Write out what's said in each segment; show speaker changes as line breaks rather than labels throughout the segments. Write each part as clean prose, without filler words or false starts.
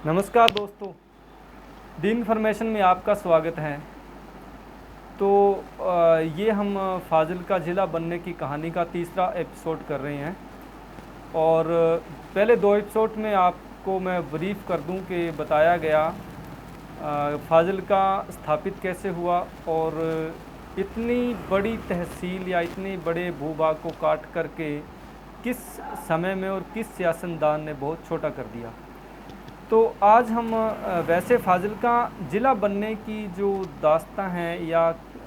नमस्कार दोस्तों, the information में आपका स्वागत है। तो ये हम फाजिल्का ज़िला बनने की कहानी का तीसरा एपिसोड कर रहे हैं। और पहले दो एपिसोड में आपको मैं ब्रीफ कर दूं कि बताया गया फाजिल्का स्थापित कैसे हुआ और इतनी बड़ी तहसील या इतने बड़े भूभाग को काट करके किस समय में और किस सियासतदान ने बहुत छोटा कर दिया। तो आज हम वैसे फाजिल्का ज़िला बनने की जो दास्तां है या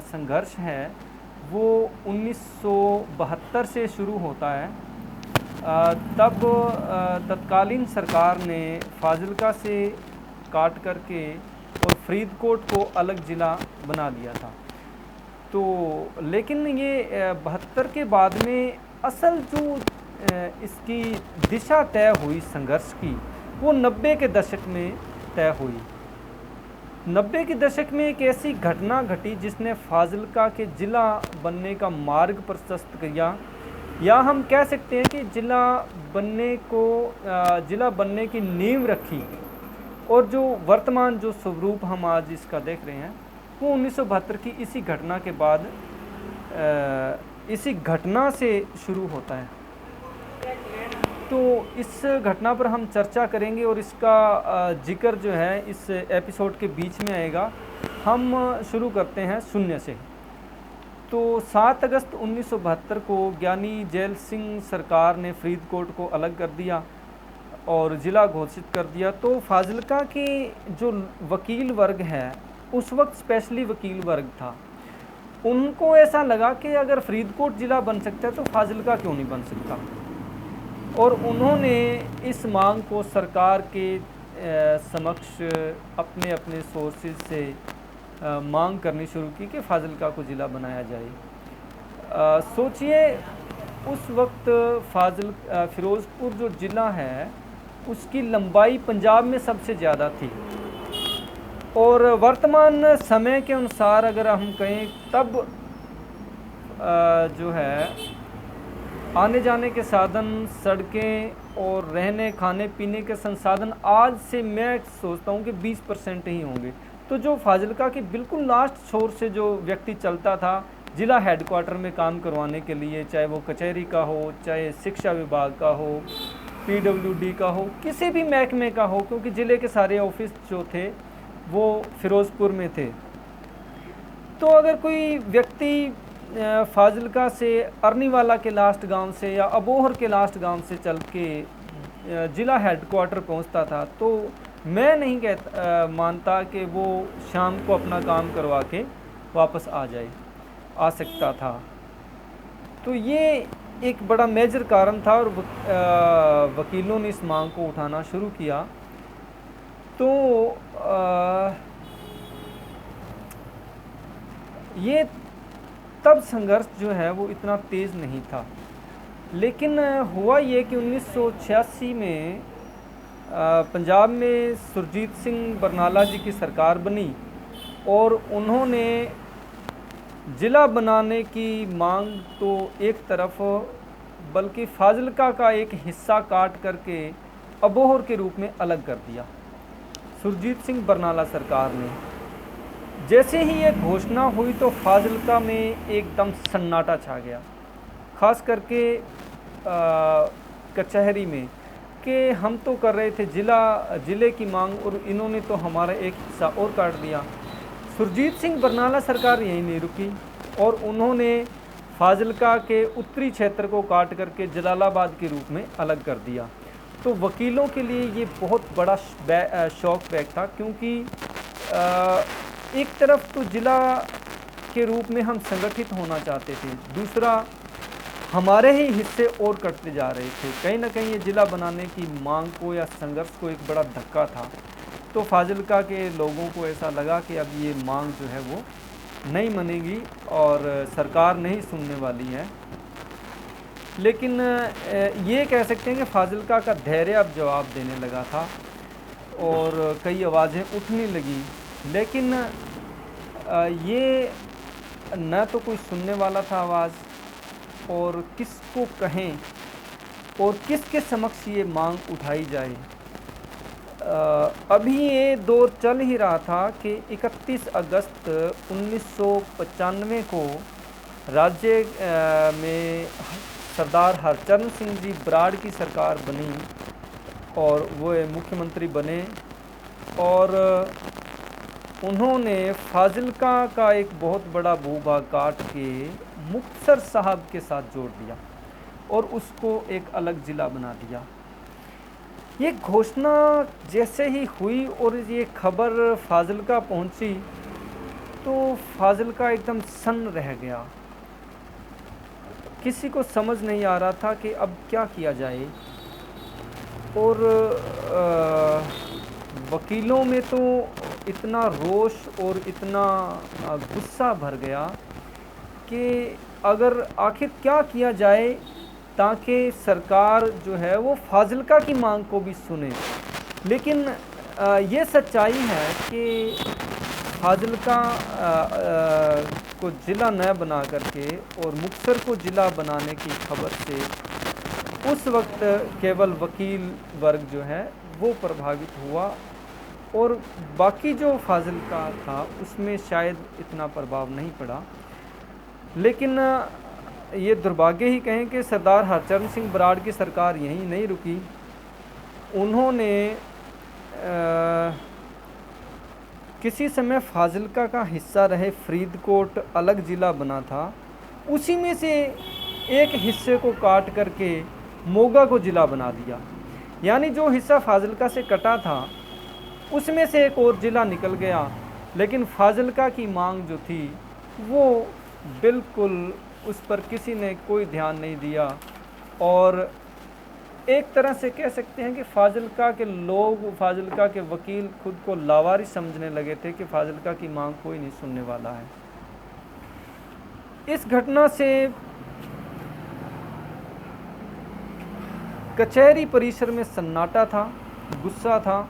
संघर्ष है वो 1972 से शुरू होता है। तब तत्कालीन सरकार ने फाजिल्का से काट करके और फरीदकोट को अलग ज़िला बना दिया था। तो लेकिन ये 72 के बाद में असल जो इसकी दिशा तय हुई संघर्ष की वो 90 के दशक में तय हुई। 90 के दशक में एक ऐसी घटना घटी जिसने फाजिल्का के ज़िला बनने का मार्ग प्रशस्त किया, या हम कह सकते हैं कि ज़िला बनने की नींव रखी। और जो वर्तमान जो स्वरूप हम आज इसका देख रहे हैं वो 1972 की इसी घटना के बाद इसी घटना से शुरू होता है। तो इस घटना पर हम चर्चा करेंगे और इसका जिक्र जो है इस एपिसोड के बीच में आएगा। हम शुरू करते हैं शून्य से। तो 7 अगस्त 1972 को ज्ञानी जैल सिंह सरकार ने फरीदकोट को अलग कर दिया और ज़िला घोषित कर दिया। तो फाजिल्का के जो वकील वर्ग है, उस वक्त स्पेशली वकील वर्ग था, उनको ऐसा लगा कि अगर फरीदकोट ज़िला बन सकता है तो फाजिल्का क्यों नहीं बन सकता। और उन्होंने इस मांग को सरकार के समक्ष अपने अपने सोर्सेज से मांग करनी शुरू की कि फाजिल्का को ज़िला बनाया जाए। सोचिए उस वक्त फिरोज़पुर जो ज़िला है उसकी लंबाई पंजाब में सबसे ज़्यादा थी। और वर्तमान समय के अनुसार अगर हम कहें तब जो है आने जाने के साधन, सड़कें और रहने खाने पीने के संसाधन आज से मैं सोचता हूँ कि 20% ही होंगे। तो जो फाजिल्का की बिल्कुल लास्ट छोर से जो व्यक्ति चलता था ज़िला हेडक्वार्टर में काम करवाने के लिए, चाहे वो कचहरी का हो, चाहे शिक्षा विभाग का हो, PWD का हो, किसी भी महकमे का हो, क्योंकि ज़िले के सारे ऑफिस जो थे वो फिरोज़पुर में थे। तो अगर कोई व्यक्ति फाजिल्का से अरनीवाला के लास्ट गांव से या अबोहर के लास्ट गांव से चल के ज़िला हेडक्वार्टर पहुंचता था तो मैं नहीं मानता कि वो शाम को अपना काम करवा के वापस आ सकता था। तो ये एक बड़ा मेजर कारण था और वकीलों ने इस मांग को उठाना शुरू किया। तो ये तब संघर्ष जो है वो इतना तेज़ नहीं था। लेकिन हुआ ये कि 1986 में पंजाब में सुरजीत सिंह बरनाला जी की सरकार बनी और उन्होंने ज़िला बनाने की मांग तो एक तरफ, बल्कि फाजिल्का का एक हिस्सा काट करके अबोहर के रूप में अलग कर दिया सुरजीत सिंह बरनाला सरकार ने। जैसे ही ये घोषणा हुई तो फाजिल्का में एकदम सन्नाटा छा गया, ख़ास करके कचहरी में, कि हम तो कर रहे थे ज़िले की मांग और इन्होंने तो हमारा एक हिस्सा और काट दिया। सुरजीत सिंह बरनाला सरकार यहीं नहीं रुकी और उन्होंने फाजिल्का के उत्तरी क्षेत्र को काट करके जलालाबाद के रूप में अलग कर दिया। तो वकीलों के लिए ये बहुत बड़ा शॉक बैक था, क्योंकि एक तरफ तो ज़िला के रूप में हम संगठित होना चाहते थे, दूसरा हमारे ही हिस्से और कटते जा रहे थे। कहीं ना कहीं ये ज़िला बनाने की मांग को या संघर्ष को एक बड़ा धक्का था। तो फाजिल्का के लोगों को ऐसा लगा कि अब ये मांग जो है वो नहीं मानेगी और सरकार नहीं सुनने वाली है। लेकिन ये कह सकते हैं कि फाजिल्का का धैर्य अब जवाब देने लगा था और कई आवाज़ें उठने लगी। लेकिन ये न तो कोई सुनने वाला था आवाज़, और किसको कहें और किसके समक्ष ये मांग उठाई जाए। अभी ये दौर चल ही रहा था कि 31 अगस्त 1995 को राज्य में सरदार हरचरण सिंह जी बराड़ की सरकार बनी और वो मुख्यमंत्री बने और उन्होंने फाजिलका का एक बहुत बड़ा भूभाग काट के मुक्तसर साहब के साथ जोड़ दिया और उसको एक अलग ज़िला बना दिया। ये घोषणा जैसे ही हुई और ये खबर फाजिलका पहुंची तो फाजिलका एकदम सन्न रह गया। किसी को समझ नहीं आ रहा था कि अब क्या किया जाए और वकीलों में तो इतना रोष और इतना गुस्सा भर गया कि अगर आखिर क्या किया जाए ताकि सरकार जो है वो फाजिलका की मांग को भी सुने। लेकिन ये सच्चाई है कि फाजिलका को ज़िला न बना करके और मुक्तसर को ज़िला बनाने की खबर से उस वक्त केवल वकील वर्ग जो है वो प्रभावित हुआ और बाकी जो फाजिलका था उसमें शायद इतना प्रभाव नहीं पड़ा। लेकिन ये दुर्भाग्य ही कहें कि सरदार हरचरण सिंह बराड़ की सरकार यहीं नहीं रुकी। उन्होंने किसी समय फाजिलका का हिस्सा रहे फरीदकोट अलग ज़िला बना था, उसी में से एक हिस्से को काट करके मोगा को ज़िला बना दिया। यानी जो हिस्सा फाजिलका से कटा था उसमें से एक और ज़िला निकल गया, लेकिन फाजिलका की मांग जो थी वो बिल्कुल उस पर किसी ने कोई ध्यान नहीं दिया और एक तरह से कह सकते हैं कि फाजिलका के लोग, फाजिलका के वकील खुद को लावारिस समझने लगे थे कि फाजिलका की मांग कोई नहीं सुनने वाला है। इस घटना से कचहरी परिसर में सन्नाटा था, गुस्सा था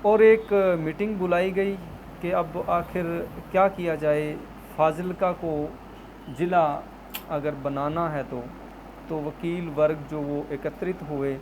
और एक मीटिंग बुलाई गई कि अब आखिर क्या किया जाए। फाजिलका को ज़िला अगर बनाना है तो वकील वर्ग जो वो एकत्रित हुए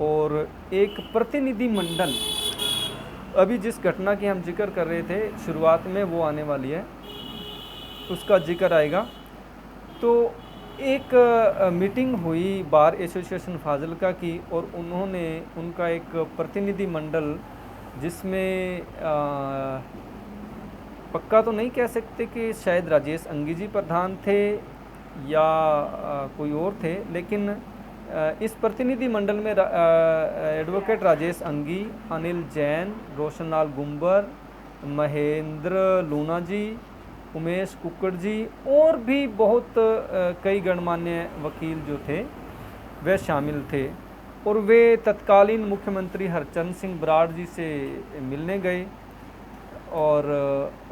और एक प्रतिनिधि मंडल, अभी जिस घटना की हम जिक्र कर रहे थे शुरुआत में वो आने वाली है, उसका जिक्र आएगा। तो एक मीटिंग हुई बार एसोसिएशन फाजिलका की और उन्होंने उनका एक प्रतिनिधि मंडल जिसमें पक्का तो नहीं कह सकते कि शायद राजेश अंगी जी प्रधान थे या कोई और थे, लेकिन इस प्रतिनिधि मंडल में एडवोकेट राजेश अंगी, अनिल जैन, रोशन लाल गुंबर, महेंद्र लूना जी, उमेश कुक्कड़ जी और भी बहुत कई गणमान्य वकील जो थे वे शामिल थे और वे तत्कालीन मुख्यमंत्री हरचरण सिंह बराड़ जी से मिलने गए। और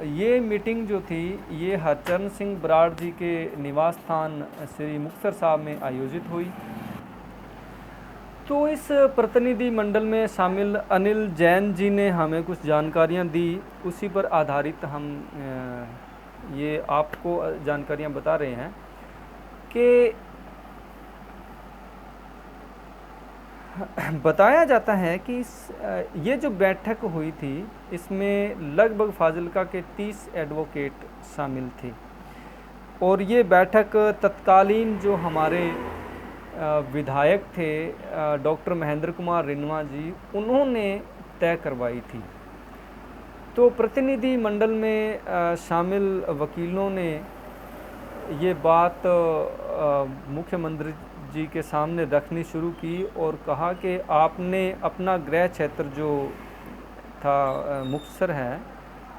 ये मीटिंग जो थी ये हरचरण सिंह बराड़ जी के निवास स्थान श्री मुक्तसर साहब में आयोजित हुई। तो इस प्रतिनिधि मंडल में शामिल अनिल जैन जी ने हमें कुछ जानकारियां दी, उसी पर आधारित हम ये आपको जानकारियां बता रहे हैं कि बताया जाता है कि ये जो बैठक हुई थी इसमें लगभग फाजिलका के 30 एडवोकेट शामिल थे और ये बैठक तत्कालीन जो हमारे विधायक थे डॉक्टर महेंद्र कुमार रिन्वा जी, उन्होंने तय करवाई थी। तो प्रतिनिधि मंडल में शामिल वकीलों ने ये बात मुख्यमंत्री जी के सामने रखनी शुरू की और कहा कि आपने अपना गृह क्षेत्र जो था मुक्तसर है,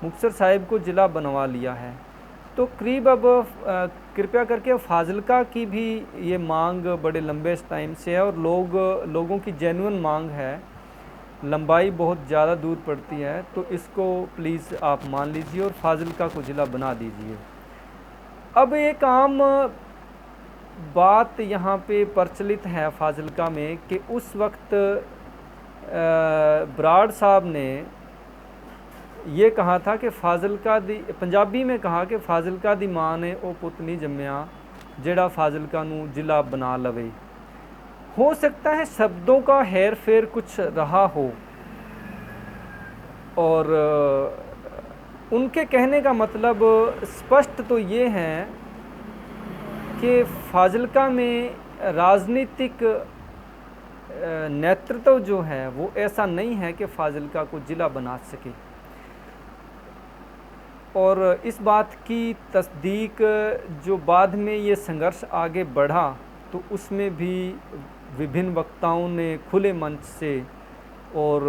मुक्तसर साहिब को ज़िला बनवा लिया है, तो करीब अब कृपया करके फाजिलका की भी ये मांग बड़े लंबे टाइम से है और लोगों की जेन्युइन मांग है, लंबाई बहुत ज़्यादा दूर पड़ती है, तो इसको प्लीज़ आप मान लीजिए और फाजिलका को ज़िला बना दीजिए। अब एक आम बात यहाँ पे प्रचलित है फाजिलका में कि उस वक्त बराड़ साहब ने ये कहा था कि फाजिलका दी, पंजाबी में कहा कि फाजिलका दी मां ने ओ पुत नहीं जम्मिया जेड़ा फाजिलका नू ज़िला बना लवे। हो सकता है शब्दों का हेर फेर कुछ रहा हो, और उनके कहने का मतलब स्पष्ट तो ये है कि फाजिल्का में राजनीतिक नेतृत्व जो है वो ऐसा नहीं है कि फाजिल्का को ज़िला बना सके। और इस बात की तस्दीक जो बाद में ये संघर्ष आगे बढ़ा तो उसमें भी विभिन्न वक्ताओं ने खुले मंच से और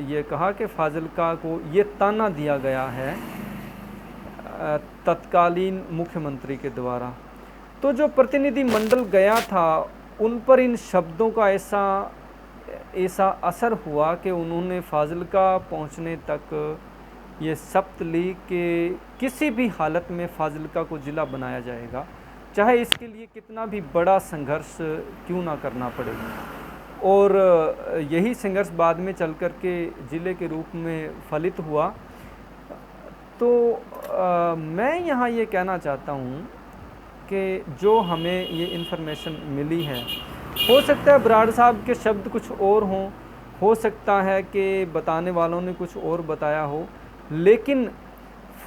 ये कहा कि फाजिल्का को ये ताना दिया गया है तत्कालीन मुख्यमंत्री के द्वारा। तो जो प्रतिनिधि मंडल गया था उन पर इन शब्दों का ऐसा असर हुआ कि उन्होंने फाजिल्का पहुंचने तक ये शपथ ली कि किसी भी हालत में फाजिल्का को ज़िला बनाया जाएगा, चाहे इसके लिए कितना भी बड़ा संघर्ष क्यों ना करना पड़े। और यही संघर्ष बाद में चल कर के ज़िले के रूप में फलित हुआ। तो मैं यहाँ ये कहना चाहता हूँ कि जो हमें ये इन्फॉर्मेशन मिली है, हो सकता है बराड़ साहब के शब्द कुछ और हों, हो सकता है कि बताने वालों ने कुछ और बताया हो, लेकिन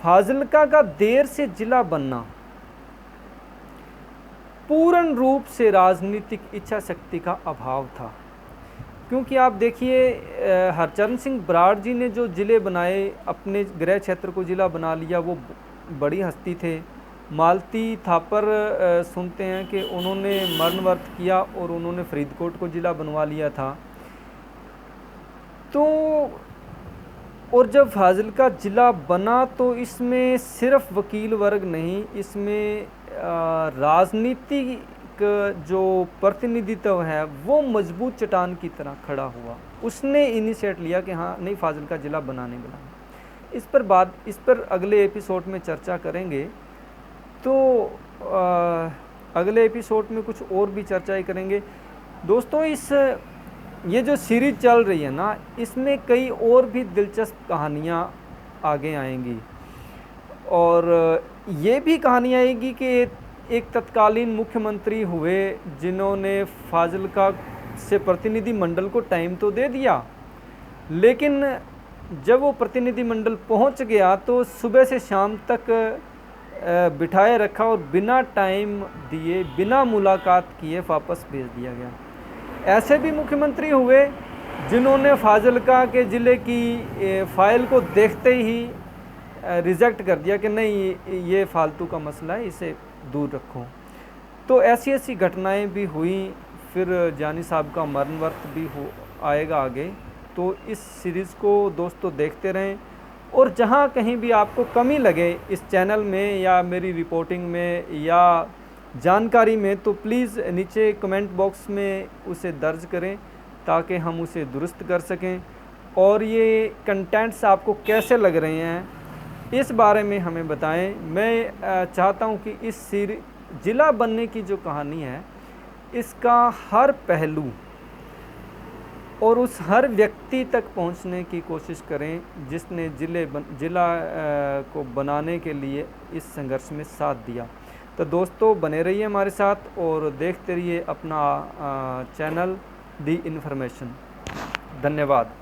फाजिल्का का देर से ज़िला बनना पूर्ण रूप से राजनीतिक इच्छा शक्ति का अभाव था। क्योंकि आप देखिए हरचरण सिंह बराड़ जी ने जो ज़िले बनाए, अपने गृह क्षेत्र को ज़िला बना लिया, वो बड़ी हस्ती थे। मालती थापर सुनते हैं कि उन्होंने मरण व्रत किया और उन्होंने फरीदकोट को ज़िला बनवा लिया था। तो और जब फाजिल्का ज़िला बना तो इसमें सिर्फ वकील वर्ग नहीं, इसमें राजनीतिक जो प्रतिनिधित्व है वो मजबूत चट्टान की तरह खड़ा हुआ। उसने इनिशिएट लिया कि हाँ नहीं, फाजिल्का ज़िला बनाने। इस पर अगले एपिसोड में चर्चा करेंगे। तो अगले एपिसोड में कुछ और भी चर्चाएं करेंगे। दोस्तों, ये जो सीरीज चल रही है ना, इसमें कई और भी दिलचस्प कहानियाँ आगे आएंगी और ये भी कहानी आएगी कि एक तत्कालीन मुख्यमंत्री हुए जिन्होंने फाजिल्का से प्रतिनिधि मंडल को टाइम तो दे दिया, लेकिन जब वो प्रतिनिधि मंडल पहुंच गया तो सुबह से शाम तक बिठाए रखा और बिना टाइम दिए, बिना मुलाकात किए वापस भेज दिया गया। ऐसे भी मुख्यमंत्री हुए जिन्होंने फाजिल्का के ज़िले की फ़ाइल को देखते ही रिजेक्ट कर दिया कि नहीं, ये फालतू का मसला है, इसे दूर रखो। तो ऐसी घटनाएं भी हुई। फिर जानी साहब का मरण व्रत भी आएगा आगे। तो इस सीरीज़ को दोस्तों देखते रहें, और जहां कहीं भी आपको कमी लगे इस चैनल में या मेरी रिपोर्टिंग में या जानकारी में, तो प्लीज़ नीचे कमेंट बॉक्स में उसे दर्ज करें ताकि हम उसे दुरुस्त कर सकें। और ये कंटेंट्स आपको कैसे लग रहे हैं इस बारे में हमें बताएं। मैं चाहता हूं कि इस ज़िला बनने की जो कहानी है, इसका हर पहलू और उस हर व्यक्ति तक पहुंचने की कोशिश करें जिसने ज़िला को बनाने के लिए इस संघर्ष में साथ दिया। तो दोस्तों, बने रहिए हमारे साथ और देखते रहिए अपना चैनल दी इन्फॉर्मेशन। धन्यवाद।